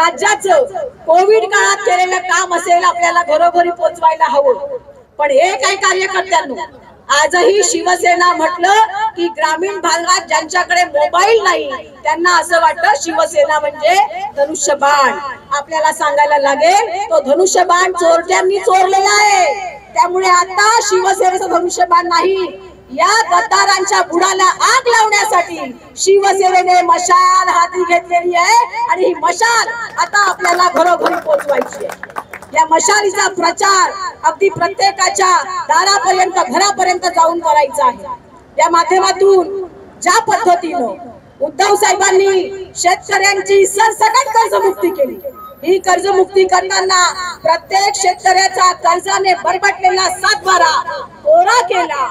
राज्याचं कोविड काळात केलेलं काम असेल आपल्याला घरोघरी पोहोचवायला हवं। पण हे काही कार्यकर्त्यांनो आजही शिवसेना म्हटलं की ग्रामीण भागात ज्यांच्याकडे मोबाईल नाही त्यांना असं वाटतं शिवसेना म्हणजे धनुष्यबाण। आपल्याला सांगायला लागेल तो धनुष्यबाण चोरट्यांनी चोरलेला आहे, त्यामुळे आता शिवसेनेचं धनुष्यबाण नाही, या गद्दारांच्या बुडाला आग लावण्यासाठी शिवसेनेने मशाल हाती घेतलेली आहे आणि ही मशाल आता आपल्याला घरोघरी पोहोचवायची आहे। या मशालीचा प्रचार अगदी प्रत्येकाच्या दारापर्यंत घरापर्यंत जाऊन करायचा आहे। या माध्यमातून ज्या पद्धतीनं उद्धव साहेबांनी शेतकऱ्यांची सरसकट कर्जमुक्ती केली, ही कर्जमुक्ती करताना प्रत्येक शेतकऱ्याचा कर्जाने बरबटलेला सातबारा कोरा केला,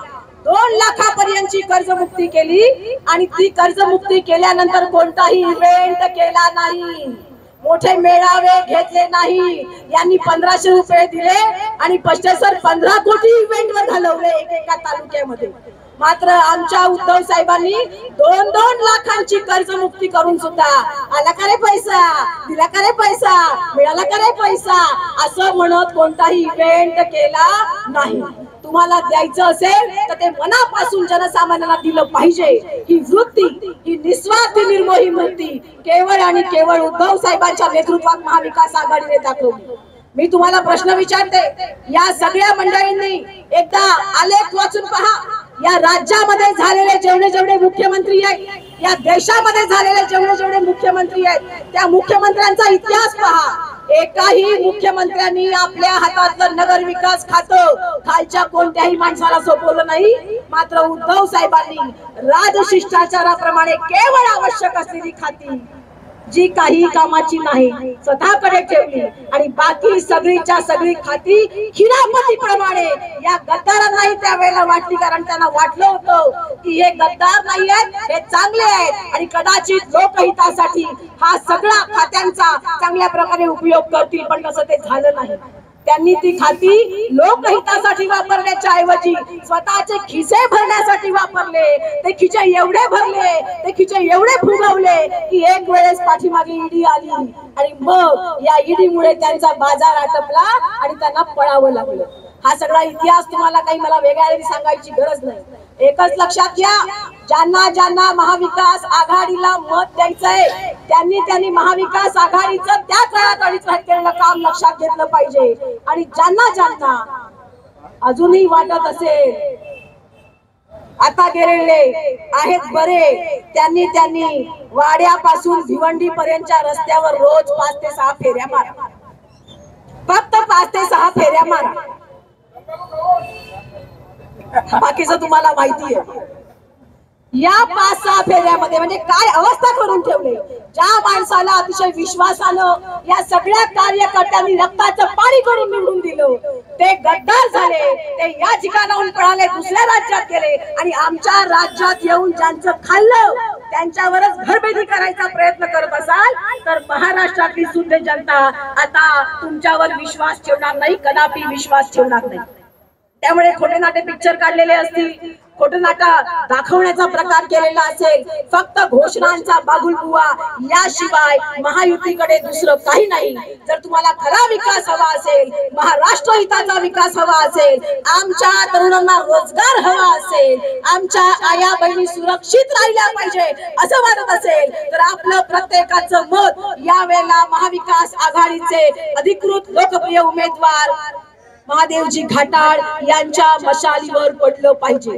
2 लाखापर्यंतची कर्जमुक्ती केली आणि ती कर्जमुक्ती केल्यानंतर कोणताही इव्हेंट केला नाही, मोठे मेळावे घेतले नाही। यांनी 1500 रुपये दिले आणि पश्चेसर 15 कोटी इव्हेंट वर घालवले एकेका तालुक्यामध्ये। मात्र आमच्या उद्धव साहेबांनी 2-2 लाखांची कर्जमुक्ती करून सुद्धा आला का रे पैसा, दिला का रे पैसा, मिळाला का रे पैसा असं म्हणत कोणताही इव्हेंट केला नाही। तुम्हाला द्यायचं असेल तर ते मनापासून जनसामान्यांना दिलं पाहिजे। ही वृत्ती, ही निस्वार्थी निर्मोही वृत्ती केवळ आणि केवळ उद्धव साहेबांच्या नेतृत्वात महाविकास आघाडीने दाखवली। मी तुम्हाला प्रश्न विचारते, या सगळ्या मंडळींनी एकदा आलेख वाचून पहा, या राज्यामध्ये झालेले जेवढे मुख्यमंत्री आहेत, या देशामध्ये झालेले जेवढे मुख्यमंत्री आहेत, त्या मुख्यमंत्र्यांचा इतिहास पहा। एकाही मुख्यमंत्र्यांनी आपल्या हातातलं नगर विकास खातं खालच्या कोणत्याही माणसाला सोपवलं नाही। मात्र उद्धव साहेबांनी राजशिष्टाचाराप्रमाणे केवळ आवश्यक असलेली खाती जी काही कामाची नाही स्वतःकडे ठेवली आणि बाकी सगळीच्या सगळी खाती खिरापतीप्रमाणे या गद्दारांनाही त्यावेळेला वाटली, कारण त्यांना वाटलं होतं की हे गद्दार नाही आहेत, हे चांगले आहेत आणि कदाचित लोकहितासाठी हा सगळा खात्यांचा चांगल्या प्रकारे उपयोग करतील, पण तसं ते झालं नाही। त्यांनी ती खाती लोकहितासाठी वापरण्याच्या ऐवजी स्वतःचे खिसे भरण्यासाठी वापरले। ते खिसे एवढे भरले, ते खिसे एवढे फुगवले की एक वेळेस पाठीमागे ईडी आली आणि मग या ईडीमुळे त्यांचा बाजार आटपला आणि त्यांना पळावं लागलं। हा सगळा इतिहास तुम्हाला काही मला वेगळ्याने सांगायची गरज नाही। एकच लक्षात घ्या, ज्यांना महाविकास आघाडीला मत द्यायचंय त्यांनी महाविकास आघाडीचं त्या काळात अडीचवाट केलेलं काम लक्षात घेतलं पाहिजे। आणि ज्यांना अजूनही वाटत असेल आता गेलेले आहेत बरे, त्यांनी वाड्यापासून भिवंडी पर्यंतच्या रस्त्यावर रोज 5 ते 6 फेऱ्या मारा, फक्त 5 ते 6 फेऱ्या मारा, बाकीचं तुम्हाला माहिती आहे। या 5-6 फेऱ्यामध्ये म्हणजे काय अवस्था करून ठेवले, ज्या माणसाला अतिशय विश्वासानं या सगळ्या कार्यकर्त्यांनी रक्ताचं पाणी करून निवडून दिलं ते गद्दार झाले, ते या ठिकाणाहून पळाले, दुसऱ्या राज्यात गेले आणि आमच्या राज्यात येऊन ज्यांचं खाल्लं त्यांच्यावरच घरबेदी करायचा प्रयत्न करत असाल तर महाराष्ट्रातली सुद्धा जनता आता तुमच्यावर विश्वास ठेवणार नाही, कदापि विश्वास ठेवणार नाही। त्यामुळे खोटे नाटे पिक्चर काढलेले असतील, खोटे नाटा दाखवण्याचा प्रकार केलेला असेल, फक्त घोषणांचा बागुलबुवा याशिवाय महायुतीकडे दुसरं काही नाही। जर तुम्हाला खरा विकास हवा असेल, महाराष्ट्र हिताचा विकास हवा असेल, आमच्या तरुणांना रोजगार हवा असेल, आमच्या आया बहिणी सुरक्षित राहिल्या पाहिजे असं वाटत असेल तर आपलं प्रत्येकाचं मत यावेळेला महाविकास आघाडीचे अधिकृत लोकप्रिय उमेदवार महादेवजी घाटाळ यांच्या मशालीवर पडलं पाहिजे।